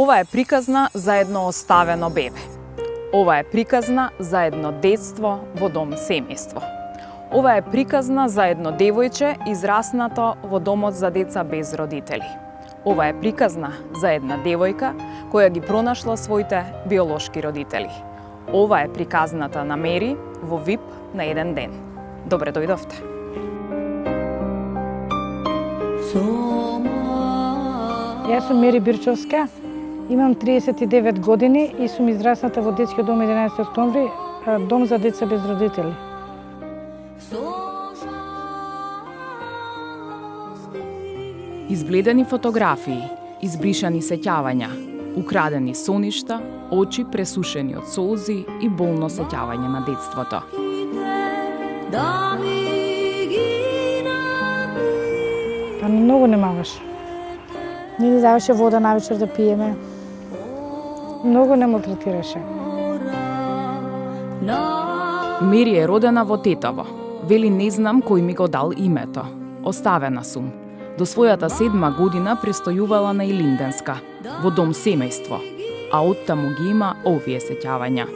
Ова е приказна за едно оставено бебе. Ова е приказна за едно детство во дом семејство. Ова е приказна за едно девојче израснато во домот за деца без родители. Ова е приказна за една девојка која ги пронашла своите биолошки родители. Ова е приказната на Мери во ВИП на еден ден. Добре дојдовте. Јас сум Мери Бирчовска, имам 39 години и сум израсната во детскиот дом 11 октомври, дом за деца без родители. Избледени фотографии, избришани сеќавања, украдени соништа, очи пресушени од солзи и болно сеќавање на детството. Па многу немаваш. Не ни даваше вода навечер да пиеме. Многу не малтретираше. Мери е родена во Тетово. Вели не знам кој ми го дал името. Оставена сум. До својата 7 година престојувала на Илинденска, во дом семејство, а оттаму ги има овие сеќавања.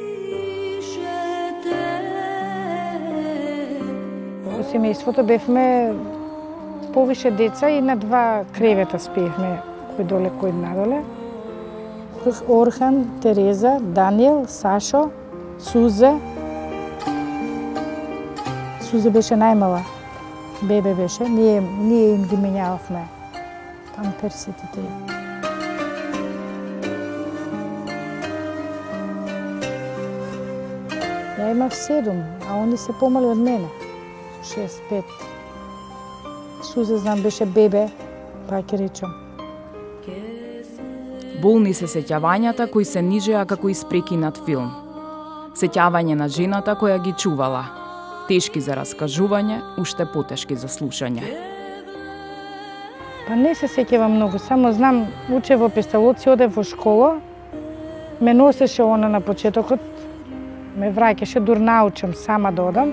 Во семејството бевме повише деца и на 2 кревета спиевме, кој доле, кој надоле. Орхан, Тереза, Даниел, Сашо, Сузе. Сузе беше најмала. Бебе беше. Ние им ги менјававме памперсите. Ја имав 7, а они се помали од мене. 6-5. Сузе знам беше бебе, па ќе речам. Болни се сеќавањата кои се нижеа како испрекинат филм. Сеќавање на жената која ги чувала. Тешки за раскажување, уште потешки за слушање. Па не се сеќавам многу, само знам, уче во Песталоци, оде во школа, ме носеше она на почетокот, ме враќаше, дур научам сама да одам.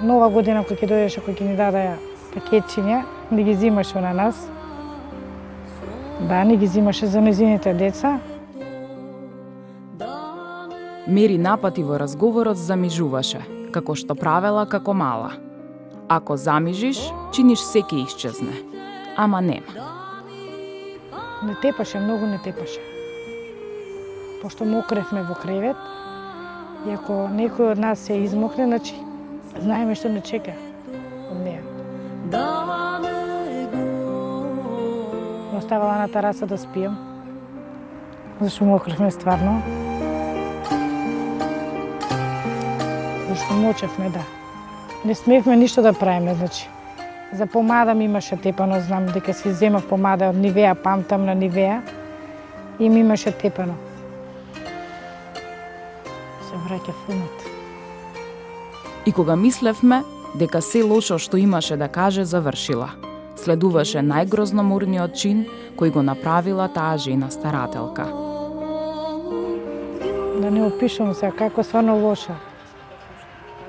Нова година кој ќе дојдеше, кој ќе ни даде пакетчиња, ни ги зимаше на нас. Да, ни ги зимаше за незините деца. Мери напати во разговорот замижуваше, како што правела како мала. Ако замижиш, чиниш се ке исчезне. Ама нема. Не тепаше, многу не тепаше. Пошто мокревме во кревет, и ако некој од нас се измокне, значи знаеме што не чека од неја. Оставала на тераса да спијам, зашто мокревме стварно. Зашто мочевме, да. Не смевме ништо да правиме, значи. За помада ми имаше тепано, знам дека си земав помада од Нивеа, памтам на Нивеа, и ми имаше тепано. Се враќа филмот. И кога мислевме дека се лошо што имаше да каже, завршила. Следуваше најгрозноморниот чин кој го направила таа жена старателка. Да не опишам се како стварно лошо.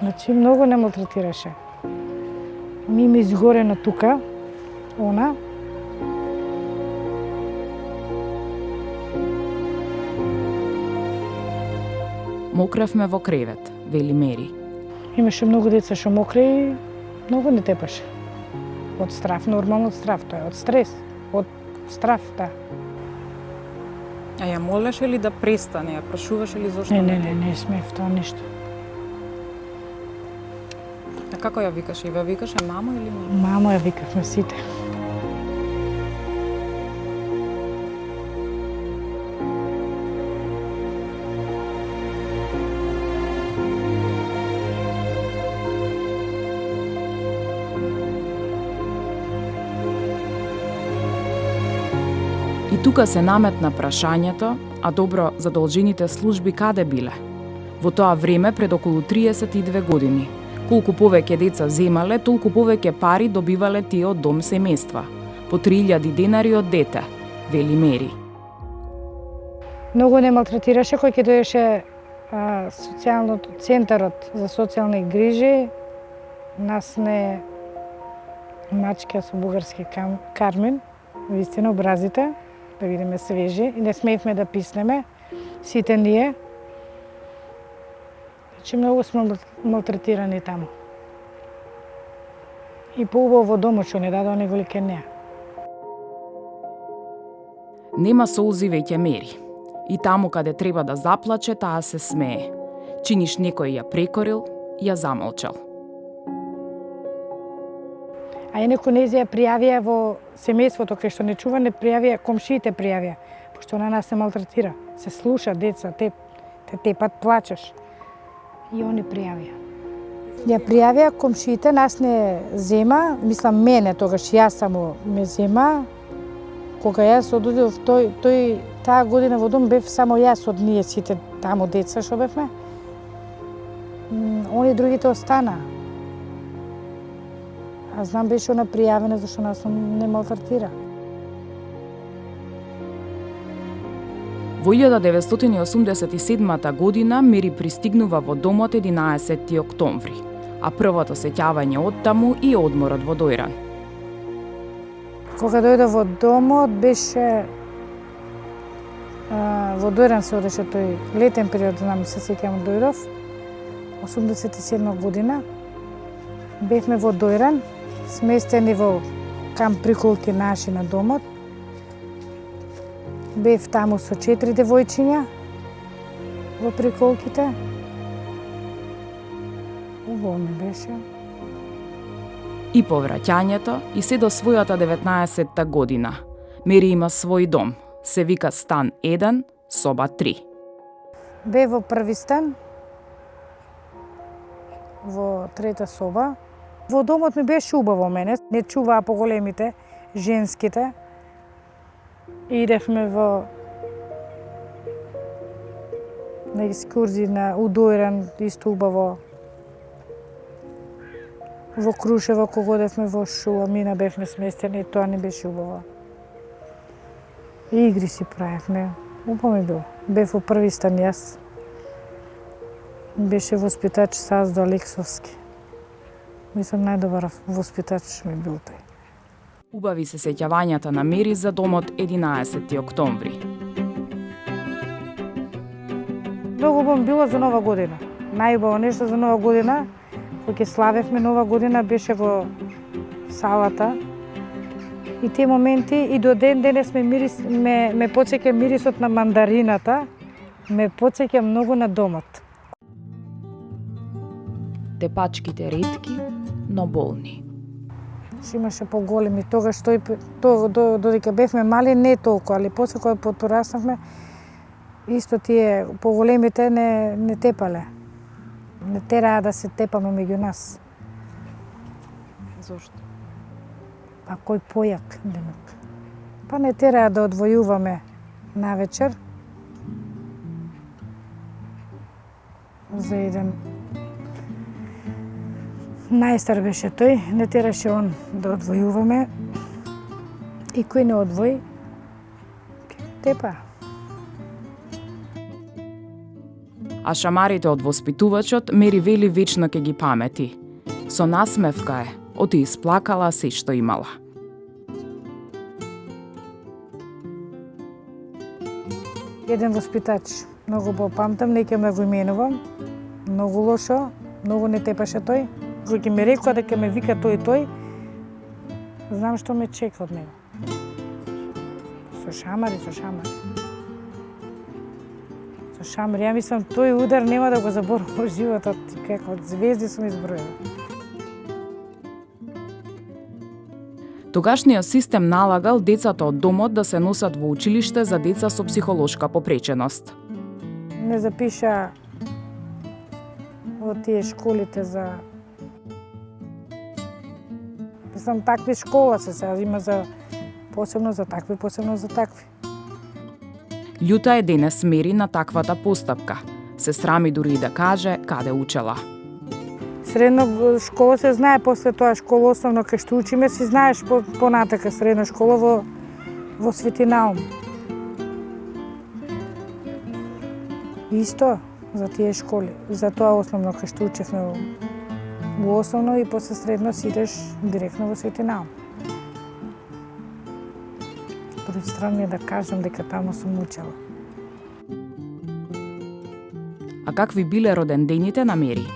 Значи многу не малтретираше. Ми изгорена тука, она. Мокревме во кревет, вели Мери. Имаше многу деца што мокри и многу не тепаше. Од страв, нормално од страв, тоа е од стрес, од страв, да. А ја молеше ли да престане? Ја прашуваше ли зошто? Не смев тоа ништо. А како ја викаше? Ја викаше мамо или не? Мамо ја викавме сите. И тука се наметна прашањето, а добро, задолжените служби каде биле? Во тоа време, пред околу 32 години, колку повеќе деца земале, толку повеќе пари добивале тие од дом семејства. По 3000 денари од дете, вели Мери. Многу не малтретираше кој ќе дојдеше центарот за социјални грижи. Нас не мачка со бугарски кармен, вистина образите, да видиме свежи и не смеевме да писнеме, сите ние. Значи многу сме малтретирани таму. И поубаво во домот што не дадоа неголи ке неа. Нема солзи веќе мери. И таму каде треба да заплаче, таа се смее. Чиниш некој ја прекорил, ја замолчал. А и некој нези ја пријавија во семејството, кај што не чува, не пријавија, комшиите пријавија, пошто на нас се малтретира. Се слуша деца, те тепат, плачеш. И они пријавија. Ја пријавија комшиите, нас не зема, мислам мене, тогаш јас само ме зема. Кога јас одидов таа година во дом бев само јас од ние сите таму деца што бевме. Они другите остана. А знам беше она пријавена зашто нас не малтретира. Во 1987 година Мери пристигнува во домот 11 октомври, а првото сеќавање од таму и одморот во Дојран. Кога дојдов во домот беше во Дојран се одеше тој летен период, знам се сеќавам дојдов, 87 година. Бевме во Дојран, сместени во камп приколки наши на домот. Бев таму со 4 девојчиња во приколките. Убаво ми беше. И по враќањето, и се до својата 19-та година. Мери има свој дом, се вика стан 1, соба 3. Бев во први стан, во трета соба. Во домот ми беше убаво мене, не чуваа поголемите, женските. Идевме на екскурзии на Удојран, исто убаво. Во Крушево, кога одевме во Шуамина, бевме сместени, тоа не беше убаво. Игри си правевме, убаво ми било. Бев во први стан јас. Беше воспитач Саздо Алексовски. Мислам, најдобар воспитач ми бил тој. Убави се сеќавањата на Мери за домот 11 октомври. Многу убаво било за Нова година. Најубаво нешто за Нова година, кога ќе славевме Нова година, беше во салата. И тие моменти и до ден денес ме потсеќа мирисот на мандарината, ме потсеќа многу на домот. Тепачките ретки, но болни. Имаше поголеми, тогаш додека бевме мали не толку, али после кога пораснавме, исто тие поголемите не тепале. Не тераа да се тепаме меѓу нас. Зошто? Па кој појак, демек. Па не тераа да одвојуваме навечер за еден најстар беше тој, не тераше он да одвојуваме и кој не одвои, тепа. А шамарите од воспитувачот Мери вели вечно ќе ги памети. Со насмевка оти исплакала се што имала. Еден воспитач, многу попамтам, не ќе ме го именувам, многу лошо, многу не тепаше тој. Кога ќе ме рекоа дека ме вика тој, знам што ме чека од него. Со шамари. Ја мислам, тој удар нема да го заборам во животот, како од звезди сум изброила. Тогашниот систем налагал децата од домот да се носат во училиште за деца со психолошка попреченост. Не запиша во тие школите за... Мислам, такви школа се има за посебно за такви, посебно за такви. Љута е денес Мери на таквата постапка. Се срами дури и да каже каде учела. Средно школа се знае, после тоа школа основно кај што учиме си знаеш понатака средна школа во Свети Наум. Исто за тие школи, за тоа основно кај што учевме во основно и после средно си идеш директно во Свети Наум. Други страна ми е да кажам дека таму сум учела. А какви биле родендените на Мери?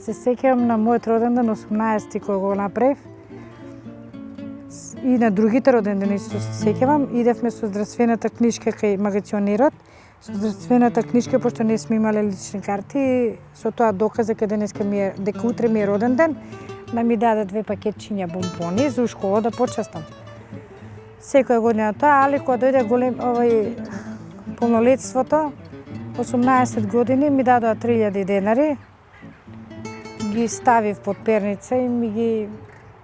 Се сеќавам на мојот роденден 18-ти кој го направив. И на другите родендени што се сеќавам, идевме со здравствената книжка кај магационерот. Со здравствената книжка, пошто не сме имале лични карти, со тоа доказ дека утре ми е роден ден, да ми даде 2 пакетчиња бомбони за у школа да почестам. Секоја година тоа, али кога дојде полнолетството, 18 години ми дадоа 3000 денари, ги ставив под перница и ми ги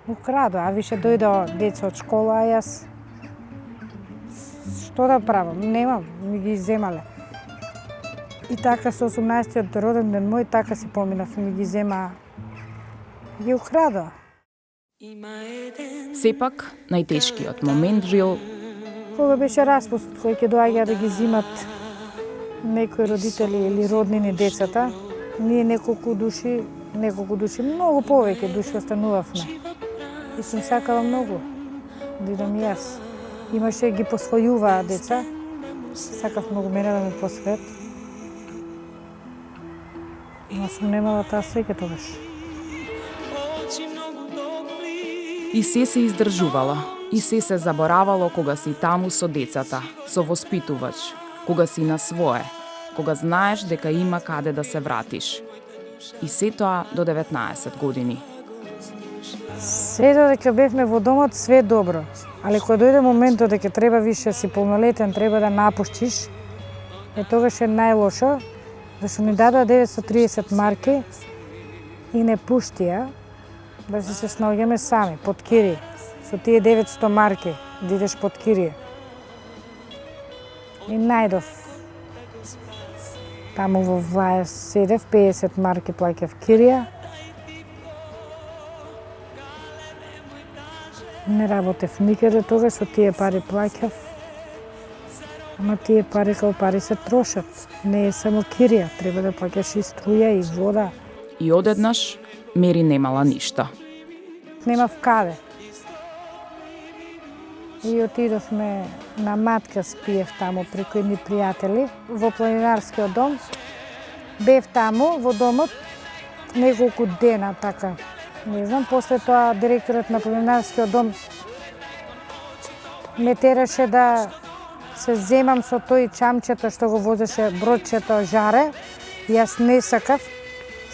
украдоа, а више дојдоа деца од школа, а јас што да правам? Немам, ми ги земале. И така со 18-тиот роден ден мој, така си поминав, ми ги зема, ги украдоа. Сепак, најтешкиот момент бил Кога беше распустот, кој ќе доаѓа да ги зимат некои родители или роднини децата, ние неколку души, многу повеќе души останувавме. И сум сакала многу да идам јас. Имаше ги посвојуваа деца, сакав многу мене да ме посвојат. Но сум немала таа среќа тогаш. и се издржувала, и се заборавало кога си таму со децата, со воспитувач, кога си на свое, кога знаеш дека има каде да се вратиш. И се тоа до 19 години. Се додека бевме во домот, све добро. Али кога дојде моментот дека треба више си полнолетен, треба да напуштиш, тогаш е најлошо, зашто ни дадоа 930 марки и не пуштија да се снаоѓаме сами, под кирија. Со тие 900 марки да идеш под кирија. И најдов таму во Влаја седев, 50 марки плаќав кирија. Не работев никаде тогаш, со тие пари плаќав. Ама тие пари као пари се трошат. Не е само кирија, треба да плаќаш и струја и вода. И одеднаш Мери немала ништа. Немав каде. И отидовме на матка, спиев таму преку едни пријатели во планинарскиот дом. Бев таму во домот неколку дена така. Не знам, после тоа директорот на планинарскиот дом ме тераше да се земам со тој чамчето што го возеше бродчето жаре. Јас не сакав,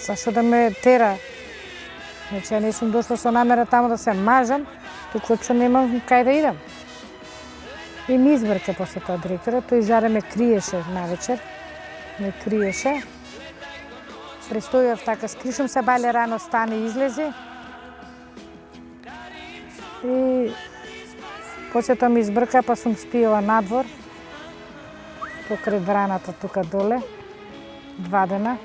зашто да ме тера. Значи, ја не сум дошла со намера таму да се мажам, туку што немам кај да идам. И ми избрка после тоа директорот, тој жаре ме криеше навечер, ме криеше. Престојав така, скришам се бале рано, стане и излези. И после тоа ми избрка, па сум спиела надвор, покрај враната тука доле, 2 дена.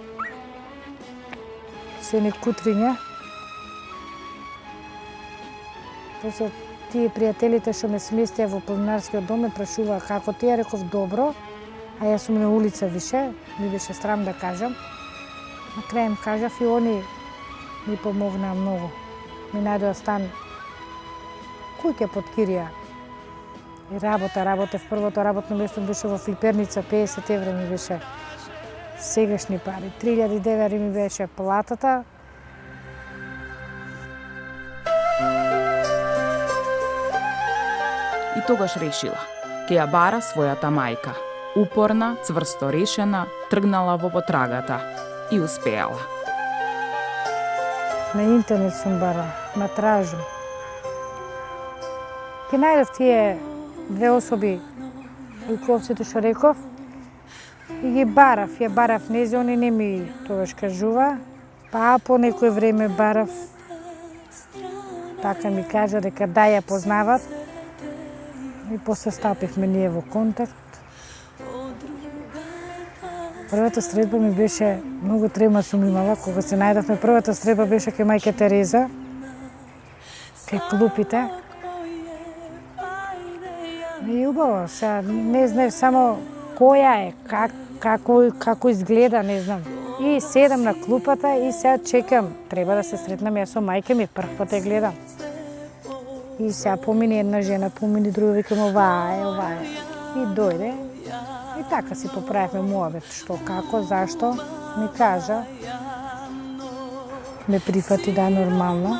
Се ни кутриња. После тие пријателите што ме сместија во планинарскиот дом ме прашуваа како ти, ја реков добро, а јас сум на улица више, ми беше срам да кажам. На крај им кажав и они ми помогнаа многу. Ми најдоа стан, куќа под кирија. И работев. Првото работно место беше во флиперница, 50 евра ми беше сегашни пари. 3000 денари ми беше платата. И тогаш решила, ке ја бара својата мајка. Упорна, цврсто решена, тргнала во потрагата и успеала. На интернет сум барала, на тражу. Ке најдов тие 2 особи, Илковците што реков, и ги барав. Ја барав незе, они не ми тогаш кажува, па по некој време барав, така ми кажа дека да ја познават. И после стапивме ние во контакт. Првата средба ми беше, многу трема сум имала, кога се најдовме. Првата средба беше кај мајка Тереза, кај клупите. И убаво, сега не знаев само која е, како изгледа, не знам. И седам на клупата и сега чекам. Треба да се сретнам јас со мајка ми, прв пат ја гледам. И сега помини една жена, помини друга, викам ова е. И дојде. И така си поправивме муавет. Што, како, зашто, ми кажа. Ме прифати да е нормално.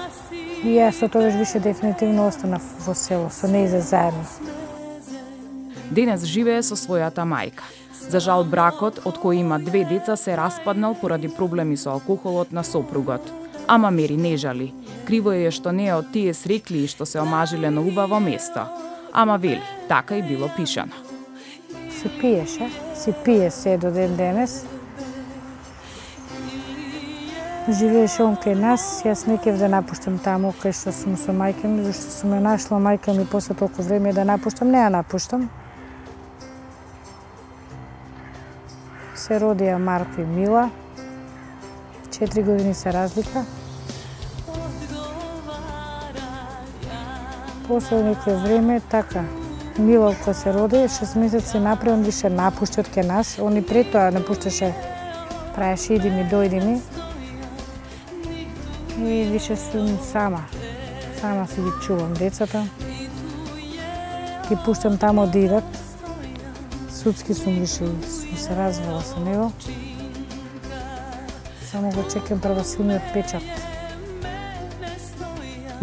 И јас од тогаш више дефинитивно останав во село, со нејзе заедно. Денес живее со својата мајка. За жал, бракот, од кој има 2 деца, се распаднал поради проблеми со алкохолот на сопругот. Ама Мери не жали. Криво е што не од тие срекли и што се омажиле на убаво место. Ама вели, така и било пишано. Се пие се до ден денес. Живееше он кај нас, јас не кев да напуштам таму кај што сум со мајка ми, зашто сум ја нашла мајка ми после толку време да напуштам, не ја напуштам. Се родија Марко и Мила, 4 години се разлика. После некој време, така, Мила кога се роди, 6 месеци напред, он више напушти од ке нас. Он и пред тоа напушташе, правеше иди ми, дојди ми. И више сум сама. Сама си ги чувам децата. Ги пуштам тамо да идат. Судски сум више, сум се развела со него. Само го чекам правосилниот печат.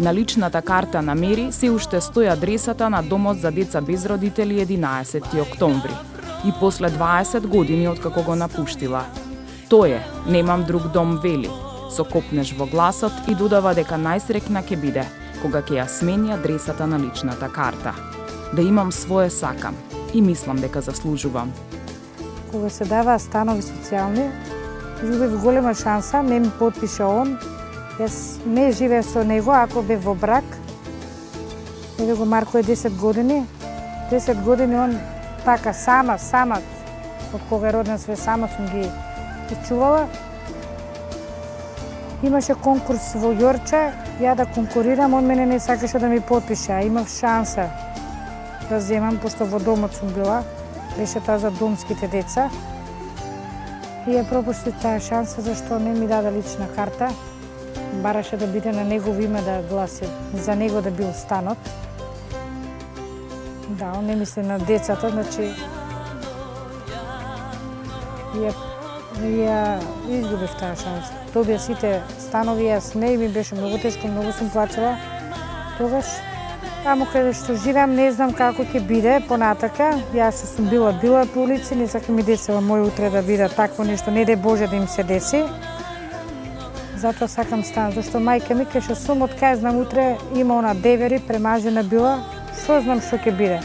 На личната карта на Мери се уште стои адресата на домот за деца без родители 11 октомври. И после 20 години откако го напуштила. Тој е, немам друг дом, вели. Со копнеш во гласот и додава дека најсрекна ќе биде кога ќе ја смени адресата на личната карта. Да имам свое сакам и мислам дека заслужувам. Кога се даваа станови социјални, изгубив голема шанса, не ми потпише он. Јас не живеев со него, ако бев во брак. Еве го Марко е 10 години. 10 години он така сама, од кога е роден све сама сум ги чувала. Имаше конкурс во Јорче, ја да конкурирам, он мене не сакаше да ми потпише, а имав шанса да земам, пошто во домот сум била, беше тоа за домските деца. И ја пропуштив таа шанса, зашто не ми даде лична карта. Бараше да биде на негово име да гласи, за него да бил станот. Да, он не мисли на децата, значи ја изгубив таа шанса. Добија сите станови, јас не ми беше многу тешко, многу сум плачела тогаш. Таму каде што живеам, не знам како ќе биде понатака. Јас што сум била по улици, не сакам ми децава мои утре да бидат такво нешто, не де Боже да им се деси. Затоа сакам стан, зашто мајка ми кај што сум, од кај знам утре има она девери, премажена била, што знам што ќе биде.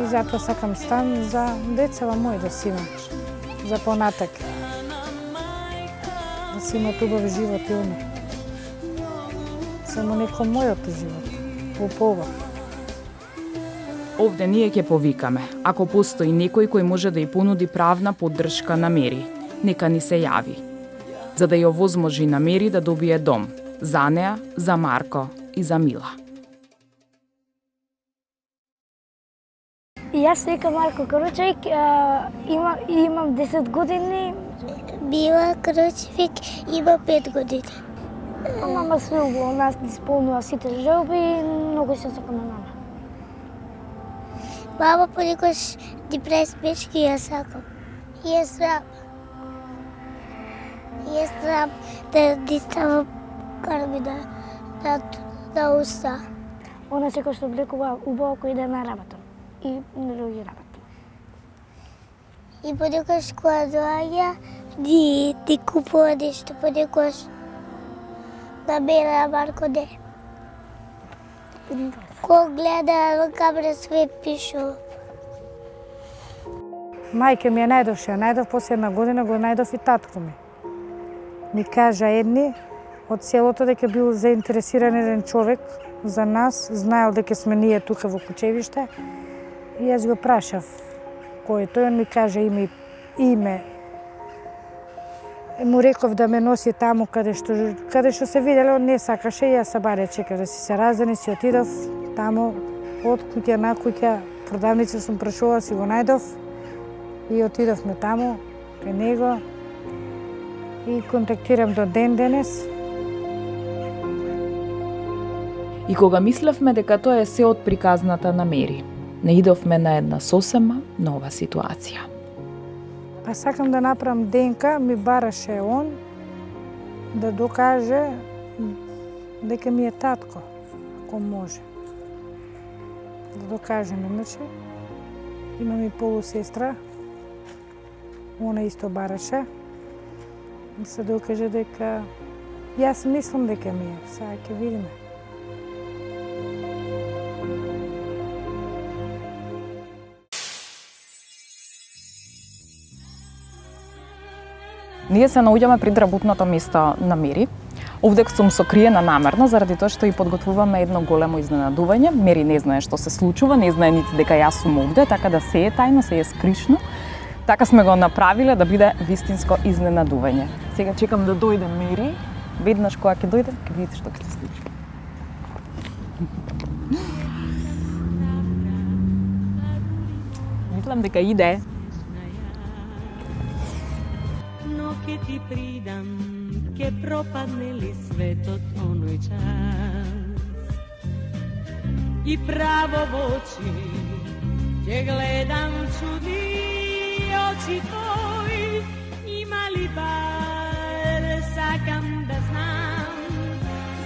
И затоа сакам стан за децава мои да си имам, за понатак. Да си имат убав живот и они. Само неко мојот живот, убав. Овде ние ќе повикаме, ако постои некој кој може да ја понуди правна поддршка на Мери, нека ни се јави, за да ја овозможи на Мери да добие дом, за неа, за Марко и за Мила. Јас викам Марко Кручевик, имам 10 години. Мила Кручевик има 5 години. Мама све убаво, нас ни исполнува сите желби и многу се сакам на мама. Мама понекогаш ни прави смешки и ја сакам. И ја срам да ни ставам карми на уста. Она секој што облекува убаво кој иде на работа и на други работа. И понекогаш кога доаѓа, ни купува нешто, понекогаш на мене, на Марко не. Кога гледа на камера све пишува. Мајка ми ја најдов после една година, го најдов и татко ми. Ми кажа едни од селото дека бил заинтересиран еден човек за нас, знаел дека сме ние тука во Кучевиште. И јас го прашав кој е тој, он ми кажа име. Му реков да ме носи таму каде што се виделе, он не сакаше, јас се баре чекав да се раздени, си отидов таму од куќа на куќа, продавница сум прашувала, си го најдов. И отидовме таму, кај него, и контактирам до ден денес. И кога мислевме дека тоа е се од приказната на Мери, наидовме на една сосема нова ситуација. Па сакам да направам ДНК, ми бараше он да докаже дека ми е татко, ако може. Да докажем, иначе. Имам и полусестра, она исто бараше. Да се докаже дека... Јас мислам дека ми е, сега ќе видиме. Ние се наоѓаме пред работното место на Мери. Овде сум сокриена намерно, заради тоа што и подготвуваме едно големо изненадување. Мери не знае што се случува, не знае нити дека јас сум овде, така да се е тајно, се е скришно. Така сме го направиле да биде вистинско изненадување. Сега чекам да дојде Мери. Веднаш кога ќе дојде, ќе видите што ќе се случи. Мислам дека иде. Ке ти придам, ке пропадне ли светот оној час? И право во очи, ќе гледам чуди очи твои, има ли бар, сакам да знам,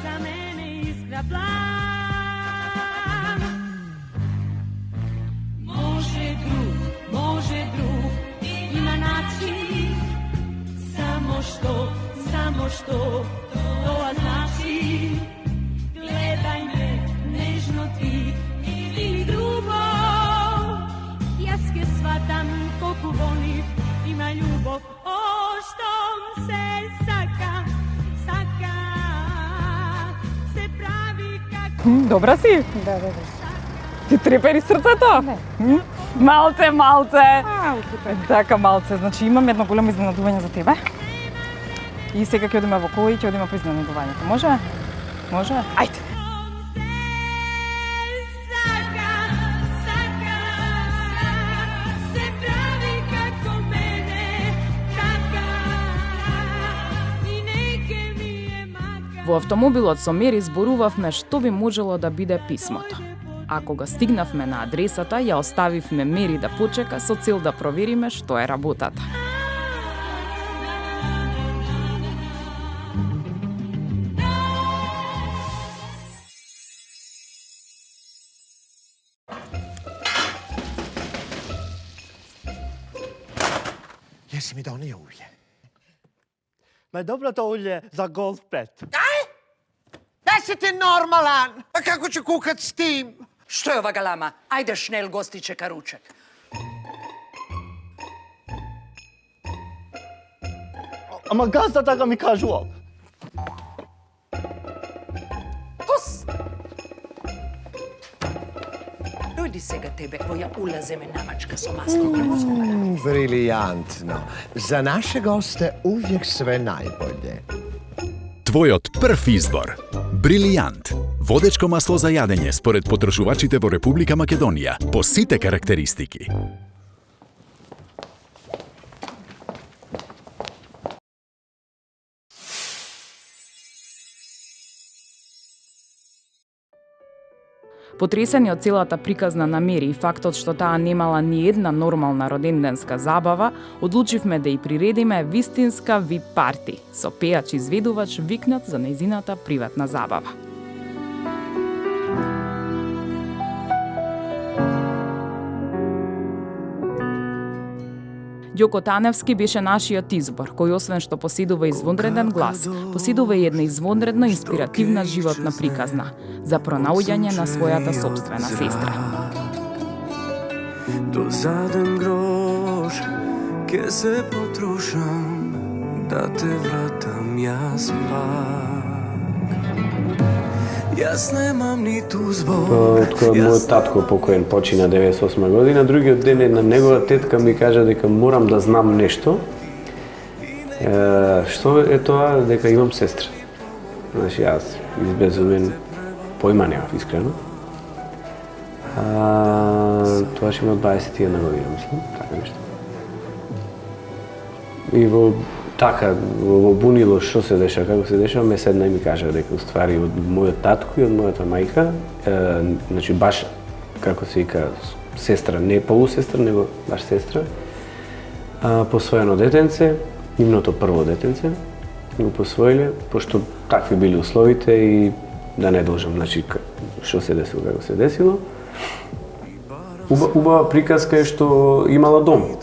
за мене искра план. Може друг, има начин, само што тоа значи. Гледај ме нежно ти или друго, јас ке сватам колку во нив има љубов. О, штом се сака, се прави како... Добра си? Да. Ти трепери срцето? Не. Малце. Малку така. Така, малце. Значи имам едно големо изненадување за тебе. И сега ќе одиме во кола и ќе одиме по изненадувањето. Може? Може? Ајде! Во автомобилот со Мери зборувавме што би можело да биде писмото. А кога стигнавме на адресата, ја оставивме Мери да почека со цел да провериме што е работата. Jesi mi donio ulje? Ma je dobro to ulje za golf pet. Jesi ti normalan? A kako ću kukat s tim? Što je ova galama? Ajde šnel, gosti čeka ručak. Ama gazda da ga mi kažu ovo. Pus! Dojdi сега тебе, твоја улаземе намачка со масло. Briljantno. Za naše goste uvijek sve najbolje. Твојот прв избор. Брилијант. Водечко масло за јадење според потрошувачите во Република Македонија по сите карактеристики. Потресени од целата приказна на Мери и фактот што таа немала ни една нормална роденденска забава, одлучивме да ја приредиме вистинска вип парти со пејач изведувач викнат за нејзината приватна забава. Ѓоко Таневски беше нашиот избор, кој освен што поседува извонреден глас, поседува и една извонредно инспиративна животна приказна за пронаоѓање на својата сопствена сестра. До заден грош ке се потрошам да те вратам јас пак. Јас немам ниту збор. Од кога мојот татко покоен почина 98 година, другиот ден една негова тетка ми кажа дека морам да знам нешто. Што е тоа дека имам сестра. Значи јас избезумен појма немав искрено. Тоа ќе има 21 година, мислам, така нешто. И во така, во бунило што се деша, како се деша, ме седна и ми кажа дека уствари од мојот татко и од мојата мајка, значи баш, како се вика, сестра, не полусестра, него баш сестра, посвоено детенце, нивното прво детенце, го посвоиле, пошто такви били условите и да не должам, значи, што се десило, како се десило. Убава приказка е што имала дом.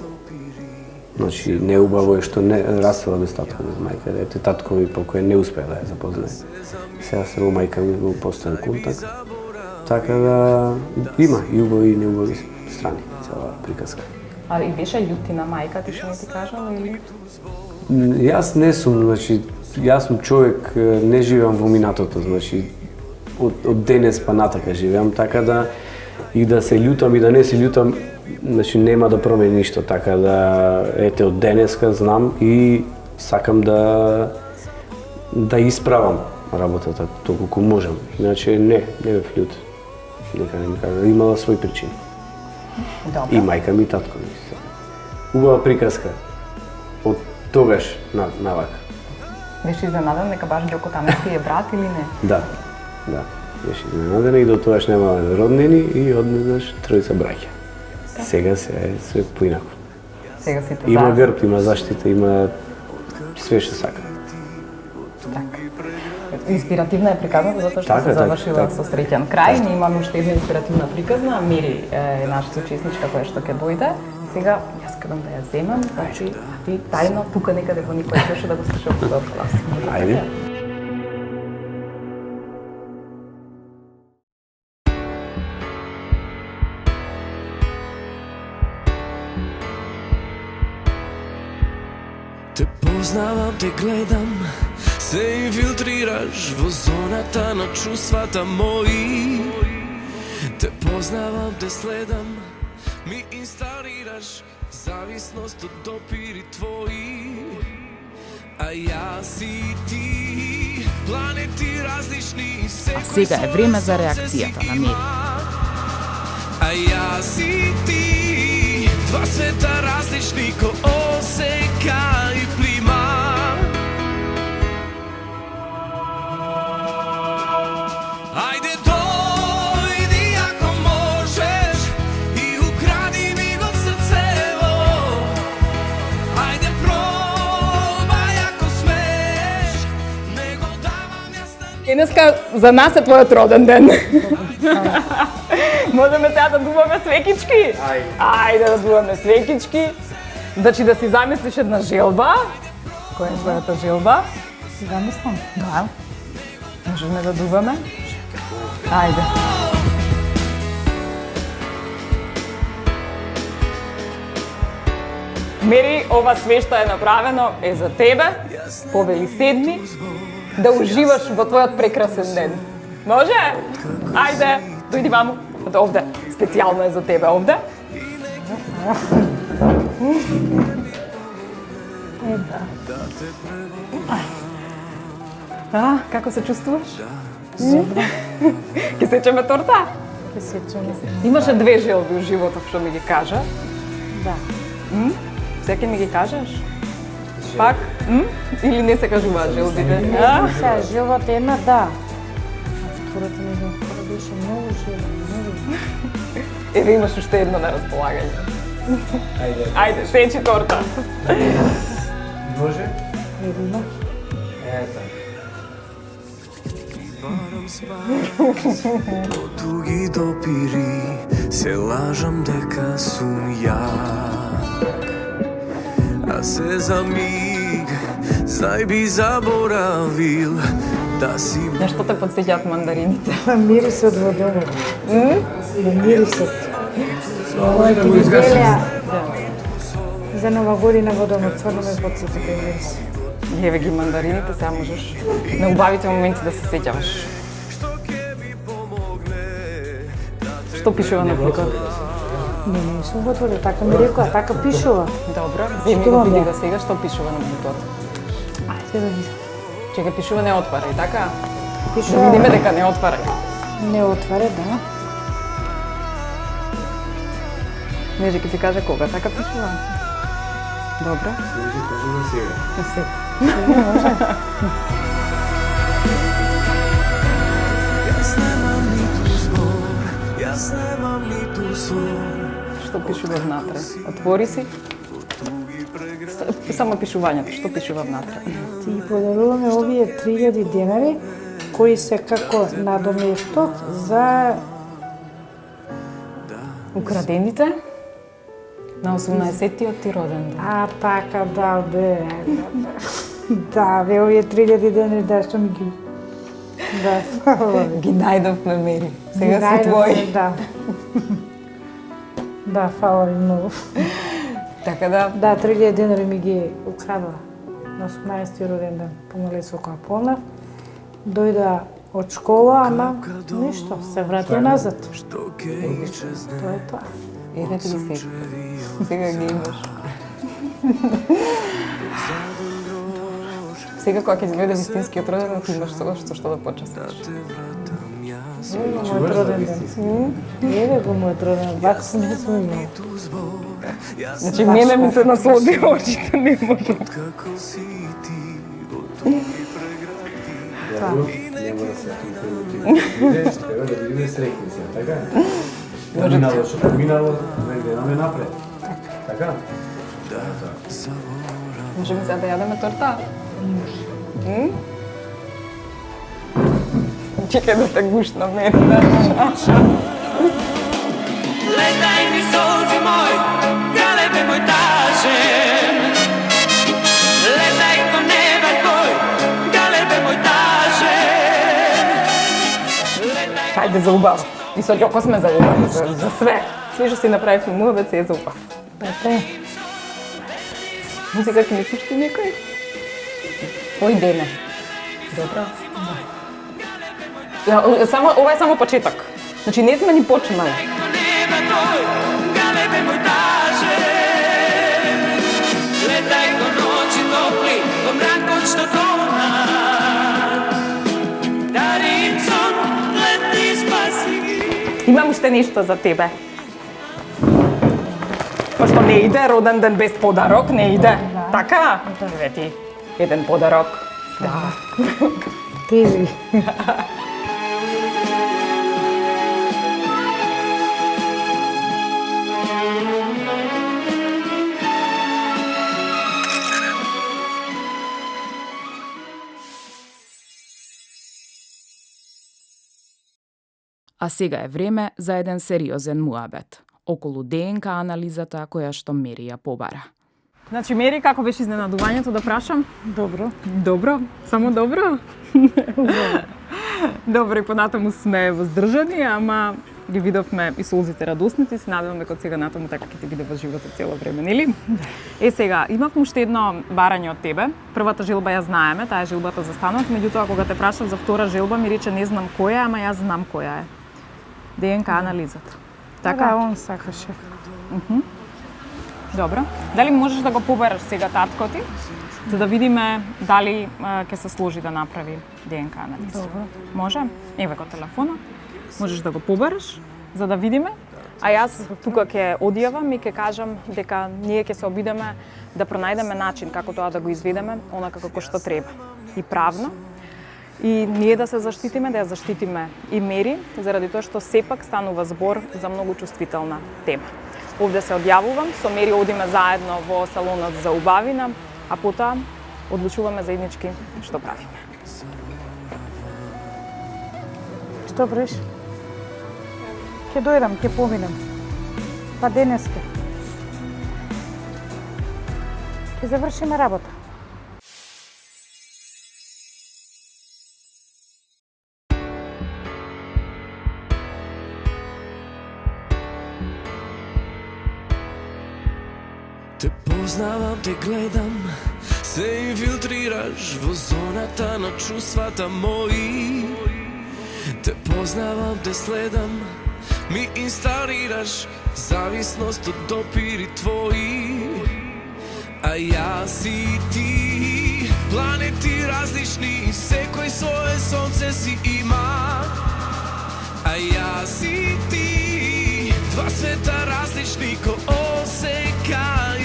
Значи, неубаво е што не растела без татко, без мајка. Ете, татко ми покој не успеа да ја запознае. Сега се во мајка ми во постојан контакт. Така да има и убави и неубави страни цела приказка. А и беше љутина мајка ти што ми ти кажала или? Јас не сум, значи, јас сум човек, не живеам во минатото, значи, од денес па натака живеам, така да и да се љутам и да не се љутам, значи нема да промени ништо, така да ете од денеска знам и сакам да исправам работата толку можам. Иначе не бев љут. Нека не ми кажа, имала свој причини. Добро. И мајка ми и татко ми. Убава приказка. Од тогаш навака. Беше изненаден дека баш Ѓоко Танев ти е брат или не? Да. Беше изненадена и до тогаш немале роднини и однеднаш тројца браќа. Сега се е све поинако. Сега сите Има заедно. грб, има заштита, има све што сака. Така. Инспиративна е приказната затоа што Така, се така, завршила така. со среќен крај. Ние имаме уште една инспиративна приказна. Мири е нашата учесничка која што ќе дојде. Сега јас кадам да ја земам, значи ти тајно тука некаде во никој слуша да го слушаш во клас. Ајде. Те познавам, те гледам, се инфилтрираш во зоната на чувствата мои. Те познавам, те следам, ми инсталираш зависност од допири твои. А јас и ти, планети различни, А сега е време за реакцијата на Мири. А јас и ти, два света различни ко осека и плима. Ајде дојди ако можеш и укради ми го срцево. Ајде пробај ако смееш, не го давам јас на Денеска за нас е твојот роден ден. Можеме сега да дуваме свекички? Ајде да дуваме свекички. Значи да си замислиш една желба. Која е твојата желба? Си замислам. Да. Можеме да дуваме? Ајде. Мери, ова све што е направено е за тебе. Повели седни да уживаш во твојот прекрасен ден. Може? Ајде, дојди мамо. Овде, специјално е за тебе овде. Како се чувствуваш? Добро. Ке сечеме торта? Ке сечеме. Имаше две желби у животот што ми ги кажа. Да. Сега ќе ми ги кажеш? Пак? Или не се кажуваат желбите? Сега, желбата една, да. А втората не знам, кога беше многу желба, многу. Еве имаш уште едно на располагање. Ајде, сечи торта. Може? Едно. Ето. Од туги допири се лажам дека сум јак. А се за миг знај би заборавил да си На што те подсеќаат мандарините? На мирисот во домот. На мирисот. Моите виделија за Нова година во домот, стварно ме подсети кој мирис. Еве ги мандарините, сега можеш на убавите моменти да се сеќаваш. Што пишува на пликот? Не сум го отворил, така ми рекоа, така пишува. Добро, земи го види го сега што пишува на пликот. Ајде да видам. Чека, пишува не отварај, така? Да Пишува видиме дека не отварај. не отваре, да. Неже ќе ти каже кога така пишува. Добро. Може кажа за сега. Јас немам ниту збор, јас немам ниту сон. Што пишува внатре? Отвори си. Само пишувањето, што пишува внатре? Ти подаруваме овие 3000 денари, кои се како надоместок за Украдените на 18-тиот ти роден ден. А, така, да, бе. Да, бе, овие 3000 денари, да, што ми ги... Да, фала, бе. Ги најдовме, Мери. Сега Ги се најдовме, твои. Да. Да, фала ви многу. Така да, Да, 3000 денари ми ги украдала на 18-ти роден ден, помалесо кога полнав. Дојда од школа, ама ништо, се врати назад. Што ќе исчезне. Тоа е тоа. ете ти ги сега. Сега ги имаш. Сега кога ќе изгледа вистинскиот роден ден, ти имаш што да почестиш. Мојот роден ден. Еве го мојот роден ден, вака не сме имали. Значи, мене ми се наслоди очите, не можам. Како си ти, во туги прегради. Нема да се видиш, треба да бидеме среќни се, така? Минало што поминало, гледаме напред. Така? Да, заборам. Можеме сега да јадеме торта? Чекај да те гушна мене, да. Летай ми солзи мој, галебе мој тажен. Летай ко неба твој, галебе мој тажен. Хајде за убаво. И со Ѓоко сме за убаво, за све. Све што си направивме муабет се е за убаво. Така. Музика ќе ми пушти некој? Појдеме. Добро. Само, ова е само почеток. Значи не сме ни почнали. Ко неба твој, галебе мој тажен. Летай ко ноќи топли, ко мракот што тона. Дари им сон, лети спаси ги. Имам уште нешто за тебе. Пошто не иде роден ден без подарок, не иде. Така? Еве ти, еден подарок. Да. Тежи. А сега е време за еден сериозен муабет околу ДНК анализата која што Мери ја побара. Значи, Мери, како беше изненадувањето да прашам? Добро. Добро? Само добро? Добро, и понатаму сме воздржани, ама ги видовме и солзите радосници, се надеваме кога сега натаму така ќе ти биде во животот цело време, нели? Е, сега, имавме уште едно барање од тебе. Првата желба ја знаеме, таа е желбата за станот, меѓутоа кога те прашав за втора желба, ми рече не знам која е, ама јас знам која е. ДНК анализата. Така, он сакаше. Добро. Дали можеш да го побереш сега татко ти, за да видиме дали ќе се сложи да направи ДНК анализа? Добро. Може? Еве го телефонот. Можеш да го побереш, за да видиме. А јас тука ќе одјавам и ќе кажам дека ние ќе се обидеме да пронајдеме начин како тоа да го изведеме, онака како што треба. И правно. И ние да се заштитиме, да ја заштитиме и Мери, заради тоа што сепак станува збор за многу чувствителна тема. Овде се одјавувам, со Мери одиме заедно во салонот за убавина, а потоа одлучуваме заеднички што правиме. Што бреш? Ќе дојдам, ќе поминам. Па денеска. Ќе завршиме работа. Те познавам, те гледам, се инфилтрираш во зоната на чувствата мои. Те познавам, те следам, ми инсталираш зависност од допири твои. А јас и ти, планети различни, секој свое сонце си има. А јас и ти, два света различни, ко осекани.